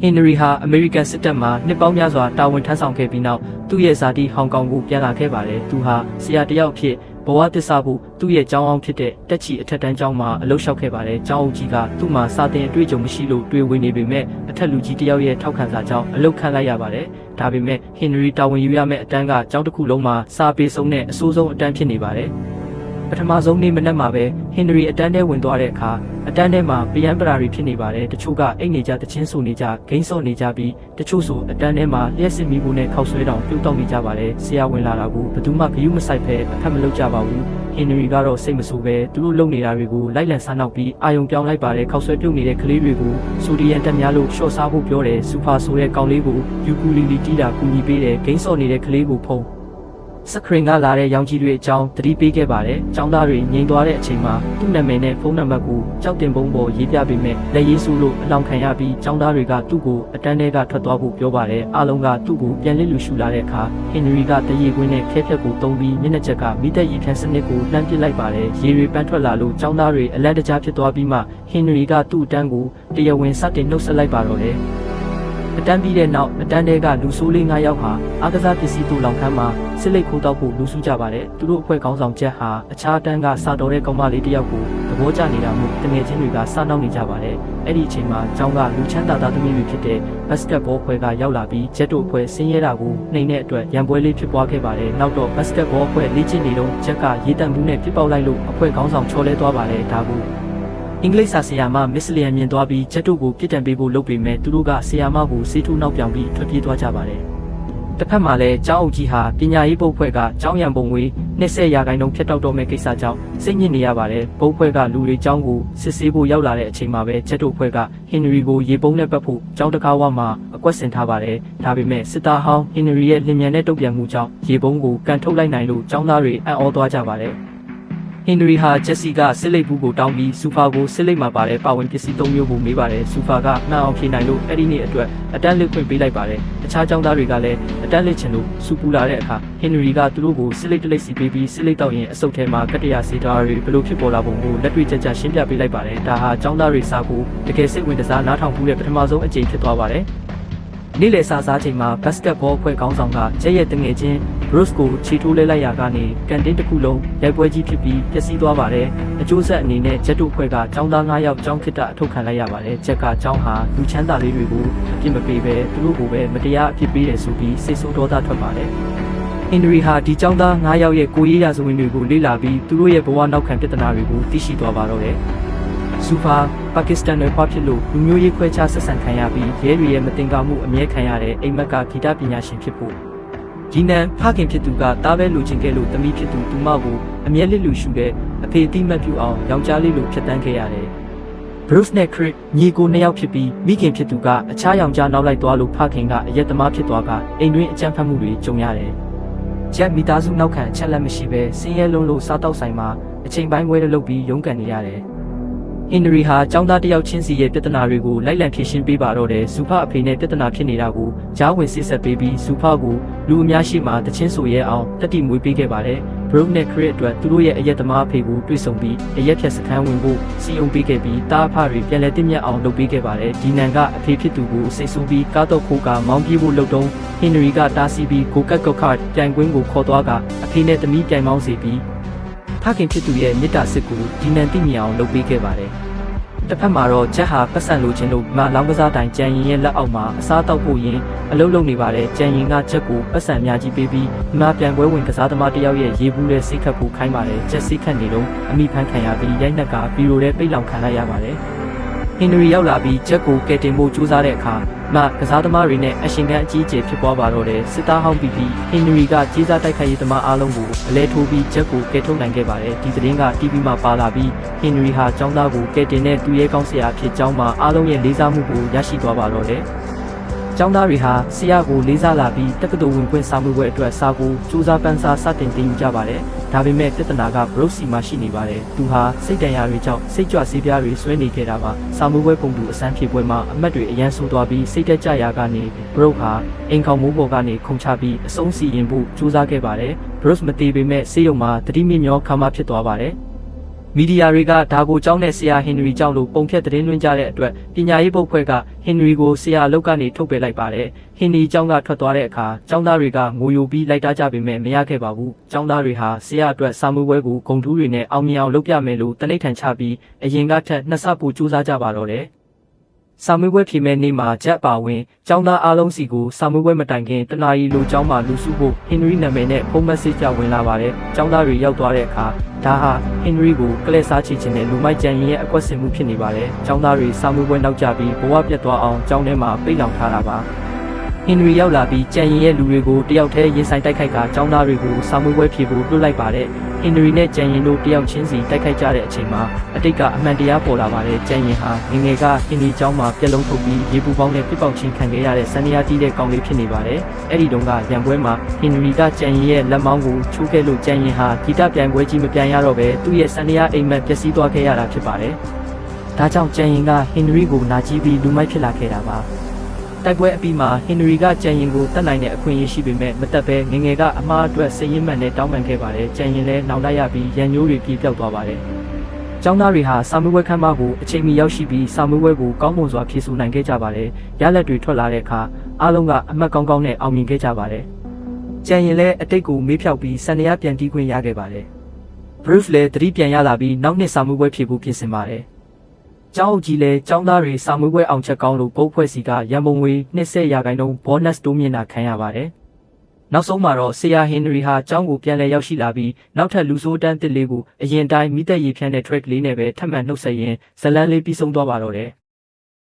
Henry ဟာ American စစ်တပ်မှနှစ်ပေါင်းများစွာတာဝန်ထမ်းဆောင်ခဲ့ပြီးနောက်သူ့ရဲ့ဇာတိဟောင်ကောင်ကိုပြန်လာခဲ့ပါတယ်။သူဟာဆရာတစ်ယောက်ဖြစ်ဘဝသစ္စာဖို့သူ့ရဲ့ကျောင်းအောင်ဖြစ်တဲ့တက်ချီအထက်တန်းကျောင်းမှာအလုပ်လျှောက်ခဲ့ပါတယ်။ကျောင်းအုပ်ကြီးကသူ့မှာစာသင်အတွေ့အကြုံမရှိလို့တွေးဝေနေပေမဲ့အထက်လူကြီးတစ်ယောက်ရဲ့ထောက်ခံစာကြောင့်အလုပ်ခန့်လိုက်ရပါတယ်။ဒါပေမဲ့ Henry တာဝန်ယူရမယ့်အတန်းကကျောင်းတစ်ခုလုံးမှာစာပေဆုံးတဲ့အဆိုးဆုံးအတန်းဖြစ်နေပါတယ်။ပထမဆုံးနေ့မနက်မှာပဲ Henry အတန်းထဲဝင်သွားတဲ့အခါအတန်းထဲမှာဗျံပရာတွေဖြစ်နေပါတယ်တချို့ကအိတ်နေကြတချင်းဆူနေကြဂိမ်းစော့နေကြပြီးတချို့ဆိုအတန်းထဲမှာလျှက်စစ်မီးဘူးနဲ့ခောက်ဆွဲတောင်ပြုတ်တောက်နေကြပါတယ်ဆရာဝင်လာတာကိုဘယ်သူမှဂရုမစိုက်ပဲအခက်မလုပ်ကြပါဘူး Henry ကတော့စိတ်မဆိုးပဲသူတို့လုပ်နေတာတွေကိုလိုက်လံစားနောက်ပြီးအာယုံပြောင်းလိုက်ပါတယ်ခောက်ဆွဲပြုတ်နေတဲ့ကလေးတွေကိုဆိုဒီယမ်တက်များလို့ရှော့စားဖို့ပြောတယ်စူဖာဆိုတဲ့ကောင်လေးကိုယူကူလီလီတီးတာကူညီပေးတယ်ဂိမ်းစော့နေတဲ့ကလေးကိုဖုံးစခရင်ကလာတဲ့ရောင်ကြီးတွေအကြောင်းသတိပေးခဲ့ပါတယ်။ကျောင်းသားတွေငြိမ်သွားတဲ့အချိန်မှာသူ့နာမည်နဲ့ဖုန်းနံပါတ်ကိုကြောက်တင်ပုံးပေါ်ရေးပြပေးမယ်။လက်ရေးဆူလို့အလောင်းခံရပြီးကျောင်းသားတွေကသူ့ကိုအတန်းထဲကထွက်သွားဖို့ပြောပါတယ်။အားလုံးကသူ့ကိုပြန်လစ်လူရှူလာတဲ့အခါ Henry ကတရေခွင်းနဲ့ခဲဖြက်ကိုတုံးပြီးမျက်နှာချက်ကမိသက်ရည်ဖြန်းစနစ်ကိုလှမ်းပစ်လိုက်ပါတယ်။ရေတွေပန်းထွက်လာလို့ကျောင်းသားတွေအလန့်တကြားဖြစ်သွားပြီးမှ Henry ကသူ့အတန်းကိုတရားဝင်စတင်နှုတ်ဆက်လိုက်ပါတော့တယ်။အတန်းပြီးတဲ့နောက်အတန်းတဲကလူဆိုးလေး9ယောက်ဟာအားကစားပစ္စည်းတို့လောင်ခန်းမှာစစ်လိတ်ခိုးတောက်ဖို့လူစုကြပါတယ်သူတို့အဖွဲ့ခေါင်းဆောင်ချက်ဟာအခြားအတန်းကစာတော်တဲ့ကောင်မလေးတစ်ယောက်ကိုသဘောကျနေတာမို့တငယ်ချင်းတွေကစနှောက်နေကြပါတယ်အဲ့ဒီအချိန်မှာကျောင်းကလူချမ်းသာသားသမီးတွေဖြစ်တဲ့ဘတ်စကတ်ဘောအဖွဲ့ကရောက်လာပြီးဂျက်တို့အဖွဲ့ဆင်းရဲတာကိုနှိမ်တဲ့အတွက်ရန်ပွဲလေးဖြစ်ပွားခဲ့ပါတယ်နောက်တော့ဘတ်စကတ်ဘောအဖွဲ့လေ့ကျင့်နေတော့ဂျက်ကရေတံဘူးနဲ့ပြစ်ပေါက်လိုက်လို့အဖွဲ့ခေါင်းဆောင်ချော်လဲသွားပါတယ်ဒါကိုအင်္ဂလိပ်စာဆရာမမစ္စလီယန်မြင်သွားပြီးဂျက်တို့ကိုပြစ်ဒဏ်ပေးဖို့လုပ်ပေမဲ့သူတို့ကဆရာမကိုစေးထိုးနောက်ပြောင်ပြီးထွက်ပြေးသွားကြပါတယ်။တစ်ဖက်မှာလည်းကျောင်းအုပ်ကြီးဟာပညာရေးဘုတ်ဖွဲ့ကကျောင်းရံပုံငွေ20%ဖြတ်တောက်တော့မဲ့ကိစ္စကြောင့်စိတ်ညစ်နေရပါတယ်။ဘုတ်ဖွဲ့ကလူတွေကျောင်းကိုစစ်ဆေးဖို့ရောက်လာတဲ့အချိန်မှာပဲဂျက်တို့ဖွဲ့က Henry ကိုရေပုံးနဲ့ပတ်ဖို့ကျောင်းတကားဝမှာအကွက်ဆင်ထားပါတယ်။ဒါပေမဲ့စစ်သားဟောင်း Henry ရဲ့လင်မြန်တဲ့တုံ့ပြန်မှုကြောင့်ရေပုံးကိုကန်ထုတ်လိုက်နိုင်လို့ကျောင်းသားတွေအံ့ဩသွားကြပါတယ်။ Henry ဟာဂျက်စီကစစ်လိပ်ဘူးကိုတောင်းပြီးစူဖာကိုစစ်လိပ်မှာပါတဲ့ပါဝင်ပစ္စည်း3မျိုးကိုမေးပါတယ်စူဖာကနှံအောင်ဖြေနိုင်လို့အဲ့ဒီနေ့အတွက်အတန်းလစ်ခွင့်ပေးလိုက်ပါတယ်အခြားကျောင်းသားတွေကလည်းအတန်းလစ်ချင်လို့စူပူလာတဲ့အခါ Henry ကသူတို့ကိုစစ်လိပ်တစ်လိပ်စီပေးပြီးစစ်လိပ်တောက်ရင်အစုပ်ထဲမှာကတ္တရာစေတာတွေဘလို့ဖြစ်ပေါ်လာပုံကိုလက်တွေ့ကြရှင်းပြပေးလိုက်ပါတယ်ဒါဟာကျောင်းသားတွေစာကိုတကယ်စိတ်ဝင်စားနားထောင်မှုတဲ့ပထမဆုံးအကြိမ်ဖြစ်သွားပါတယ်နေ့လည်စာစားချိန်မှာဘတ်စကတ်ဘောအဖွဲ့ခေါင်းဆောင်ကကျဲရဲ့တငယ်ချင်း Bruce ကိုခြေထိုးလဲလိုက်ရာကနေကန်တင်းတစ်ခုလုံးရိုက်ပွဲကြီးဖြစ်ပြီးပျက်စီးသွားပါတယ်။အကျိုးဆက်အနေနဲ့ဂျက်တို့အဖွဲ့ကကျောင်းသား9ယောက်ကျောင်းခစ်တာအထုတ်ခံလိုက်ရပါတယ်။ဂျက်ကကျောင်းဟာလူချမ်းသာလေးတွေကိုအပြစ်မပေးဘဲသူတို့ကိုပဲမတရားအပြစ်ပေးတယ်ဆိုပြီးစိတ်ဆိုးဒေါသထွက်ပါတယ်။ Henry ဟာဒီကျောင်းသား9ယောက်ရဲ့ကိုရေးရာဇဝင်တွေကိုလေ့လာပြီးသူတို့ရဲ့ဘဝနောက်ခံပြဿနာတွေကိုသိရှိသွားပါတော့တယ်။စူဖာပါကစ္စတန်နယ်ဖွားဖြစ်လို့လူမျိုးရေးခွဲခြားဆက်ဆံခံရပြီးရဲတွေရဲ့မတင်ကားမှုအမြဲခံရတဲ့အိမ်မက်ကဂီတပညာရှင်ဖြစ်ဖို့ဒီနံဖခင်ဖြစ်သူကတားပဲလူချင်းကဲလို့တမိဖြစ်သူသူမကိုအမြဲလစ်လူရှုတဲ့အဖေတိမှတ်ပြုအောင်ယောက်ျားလေးလိုဖြတ်တန်းခဲ့ရတယ်။ Bruce နဲ့ Chris ညီကို2ယောက်ဖြစ်ပြီးမိခင်ဖြစ်သူကအခြားယောက်ျားနောက်လိုက်သွားလို့ဖခင်ကအရက်သမားဖြစ်သွားကအိမ်တွင်းအကြမ်းဖက်မှုတွေကြုံရတယ်။ဂျက်မိသားစုနောက်ခံအချက်လက်မရှိပဲဆင်းရဲလုံးလို့စားတောက်ဆိုင်မှာအချိန်ပိုင်းဝဲလုပ်ပြီးရုန်းကန်နေရတယ်။ Henry ဟာကျောင်းသားတယောက်ချင်းစီရဲ့ပြဿနာတွေကိုလိုက်လံဖြေရှင်းပေးပါတော့တယ်။စူဖာအဖေနဲ့ပြဿနာဖြစ်နေတာကိုကြားဝင်စစ်ဆက်ပေးပြီးစူဖာကိုလူအများရှိမှတချင်းဆိုရဲအောင်တက်တီမွေးပေးခဲ့ပါတယ်။ Brooke နဲ့ Chris အတွက်သူတို့ရဲ့အရက်သမားအဖေကိုတွေ့ဆုံပြီးအရက်ဖြတ်စခန်းဝင်ဖို့စီယုံပေးခဲ့ပြီးတားအဖတွေပြန်လည်တင့်မြတ်အောင်လုပ်ပေးခဲ့ပါတယ်။ဒီနံကအဖေဖြစ်သူကိုစိတ်ဆိုးပြီးကားတော့ခိုးကမောင်းပြေးဖို့လုပ်တော့ Henry ကတားဆီးပြီးကိုကတ်ကော့ခတ်ပြိုင်ကွင်းကိုခေါ်သွားကအဖေနဲ့သမီးပြိုင်မောင်းစေပြီးဖခင်ဖြစ်သူရဲ့မေတ္တာစစ်ကိုဒီနံသိမြင်အောင်လုပ်ပေးခဲ့ပါတယ်။တစ်ဖက်မှာတော့ဂျက်ဟာပတ်စံလိုချင်လို့မလောင်းကစားတိုင်ကြံရင်ရဲ့လက်အောက်မှာအစားတောက်ဖို့ရင်အလုပ်လုပ်နေပါတယ်ကြံရင်ကဂျက်ကိုပတ်စံအများကြီးပေးပြီးမပြန်ပွဲဝင်ကစားသမားတယောက်ရဲ့ရေဘူးနဲ့စိတ်ခတ်ဖို့ခိုင်းပါတယ်ဂျက်စိတ်ခတ်နေတော့အမိဖန်ခံရပြီးရိုက်နှက်ကဗီရိုထဲပိတ်လောင်ခံလိုက်ရပါတယ်Henry ရောက်လာပြီးဂျက်ကိုကယ်တင်ဖို့ကြိုးစားတဲ့အခါကစားသမားတွေနဲ့အရှင်ကန်အကြီးအကျယ်ဖြစ်ပွားပါတော့တယ်စစ်သားဟောင်းပြီးHenry ကကြီးစားတိုက်ခိုက်ရေးသမားအားလုံးကိုအလဲထိုးပြီးဂျက်ကိုကယ်ထုတ်နိုင်ခဲ့ပါတယ်ဒီသတင်းက TV မှာပါလာပြီးHenry ဟာចောင်းသားကိုကယ်တင်တဲ့သူရဲကောင်းဆရာဖြစ်ကြောင်းမှာအားလုံးရဲ့လေးစားမှုကိုရရှိသွားပါတော့တယ်ကျောင်းသားတွေဟာဆရာကိုလေးစားလာပြီးတက္ကသိုလ်ဝင်ခွင့်စာမေးပွဲအတွက်စာကိုစူးစမ်းပန်းစားစတင်တင်ယူကြပါတယ်။ဒါပေမဲ့ပြဿနာက Brooke စီမှာရှိနေပါတယ်။သူဟာစိတ်တန်ရာတွေကြောင့်စိတ်ကြွဆေးပြားတွေဆွဲနေခဲ့တာပါ။စာမေးပွဲပုံတူအစမ်းဖြေပွဲမှာအမတ်တွေအရန်ဆိုးသွားပြီးစိတ်တက်ကြရာကနေ Brooke ဟာအိမ်ခေါင်မိုးပေါ်ကနေခုန်ချပြီးအဆုံးစီရင်ဖို့စူးစမ်းခဲ့ပါတယ်။ Brooke မသေးပေမဲ့ဆေးရုံမှာတတိမြင့်မျောခါမှဖြစ်သွားပါတယ်။ မီဒီယာတွေကဒါကိုကျောင်းနဲ့ဆရာဟင်နရီကျောင်းလို့ပုံဖြတ်သတင်းလွှင့်ကြတဲ့အတွက်ပညာရေးပုတ်ဖွဲ့ကဟင်နရီကိုဆရာအလုပ်ကနေထုတ်ပယ်လိုက်ပါတယ်။ဟင်နရီကျောင်းကထွက်သွားတဲ့အခါကျောင်းသားတွေကငိုယိုပြီးလိုက်တာကြပေမဲ့မရခဲ့ပါဘူး။ကျောင်းသားတွေဟာဆရာအတွက်စာမေးပွဲကိုဂုဏ်ထူးတွေနဲ့အောင်မြင်အောင်လုပ်ပြမယ်လို့တနိဋ္ဌာန်ချပြီးအရင်ကထက်နှစ်ဆပိုကြိုးစားကြပါတော့တယ်။စာမေးပွဲဖြေမဲ့နေ့မှာဂျက်ပါဝင်ကျောင်းသားအားလုံးစီကိုစာမေးပွဲမတိုင်ခင်တနာရီလိုကျောင်းမှာလူစုဖို့ဟင်နရီနာမည်နဲ့ဖုန်းမက်ဆေ့ချ်ဝင်လာပါတယ်။ကျောင်းသားတွေရောက်သွားတဲ့အခါဒါဟာဟင်နရီကိုကလဲစားချခြင်းနဲ့လူမိုက်ကြံရင်ရဲ့အကွက်ဆင်မှုဖြစ်နေပါတယ်။ကျောင်းသားတွေစာမေးပွဲနောက်ကျပြီးဘဝပြတ်သွားအောင်ကျောင်းထဲမှာပိတ်လောင်ထားတာပါ။ဟင်နရီရောက်လာပြီးကြံရင်ရဲ့လူတွေကိုတယောက်တည်းရင်ဆိုင်တိုက်ခိုက်ကကျောင်းသားတွေကိုစာမေးပွဲဖြေဖို့လွှတ်လိုက်ပါတယ်။ဟင်နရီနဲ့ကြံရင်တို့တယောက်ချင်းစီတိုက်ခိုက်ကြတဲ့အချိန်မှာအတိတ်ကအမှန်တရားပေါ်လာပါတယ်။ကြံရင်ဟာငငယ်ကဟင်နရီကျောင်းမှာပြက်လုံးထုတ်ပြီးရေပူပေါင်းနဲ့ပြစ်ပေါက်ချင်းခံခဲ့ရတဲ့စန္ဒယာတီးတဲ့ကောင်လေးဖြစ်နေပါတယ်။အဲ့ဒီတုန်းကရန်ပွဲမှာဟင်နရီကကြံရင်ရဲ့လက်မောင်းကိုချိုးခဲ့လို့ကြံရင်ဟာဂီတပြိုင်ပွဲကြီးမပြိုင်ရတော့ပဲသူ့ရဲ့စန္ဒယာအိမ်မက်ပျက်စီးသွားခဲ့ရတာဖြစ်ပါတယ်။ဒါကြောင့်ကြံရင်ကဟင်နရီကိုနာကျည်းပြီးလူမိုက်ဖြစ်လာခဲ့တာပါ။တိုက်ပွဲအပြီးမှာဟင်နရီကကြံရင်ကိုတတ်နိုင်တဲ့အခွင့်အရေးရှိပေမဲ့မတက်ဘဲငငယ်ကအမှားအတွက်စိတ်ရင်းမှန်နဲ့တောင်းပန်ခဲ့ပါတယ်။ကြံရင်လည်းနောက်လိုက်ရပြီးရန်ညိုးတွေပြေးပြောက်သွားပါတယ်။ကျောင်းသားတွေဟာစာမေးပွဲခန်းမကိုအချိန်မီရောက်ရှိပြီးစာမေးပွဲကိုကောင်းမွန်စွာဖြေဆိုနိုင်ခဲ့ကြပါတယ်။ရလဒ်တွေထွက်လာတဲ့အခါအားလုံးကအမှတ်ကောင်းကောင်းနဲ့အောင်မြင်ခဲ့ကြပါတယ်။ကြံရင်လည်းအတိတ်ကိုမေးဖြောက်ပြီးစန္ဒယာပြန်တီးခွင့်ရခဲ့ပါတယ်။ Bruce လည်းသတိပြန်ရလာပြီးနောက်နှစ်စာမေးပွဲဖြေဖို့ပြင်ဆင်ပါတယ်။ကျောင်းအုပ်ကြီးလည်းကျောင်းသားတွေစာမေးပွဲအောင်ချက်ကောင်းလို့ပုတ်ဖွဲ့စီကရန်ပုံငွေ20% bonus တိုးမြင့်တာခံရပါတယ်။နောက်ဆုံးမှာတော့ဆရာဟင်နရီဟာကျောင်းကိုပြန်လည်ရောက်ရှိလာပြီးနောက်ထပ်လူဆိုးတန်းတစ်လေးကိုအရင်တိုင်းမိသက်ရည်ဖြန်းတဲ့ track လေးနဲ့ပဲထပ်မံနှုတ်ဆက်ရင်းဇလန်းလေးပြီးဆုံးသွားပါတော့တယ်။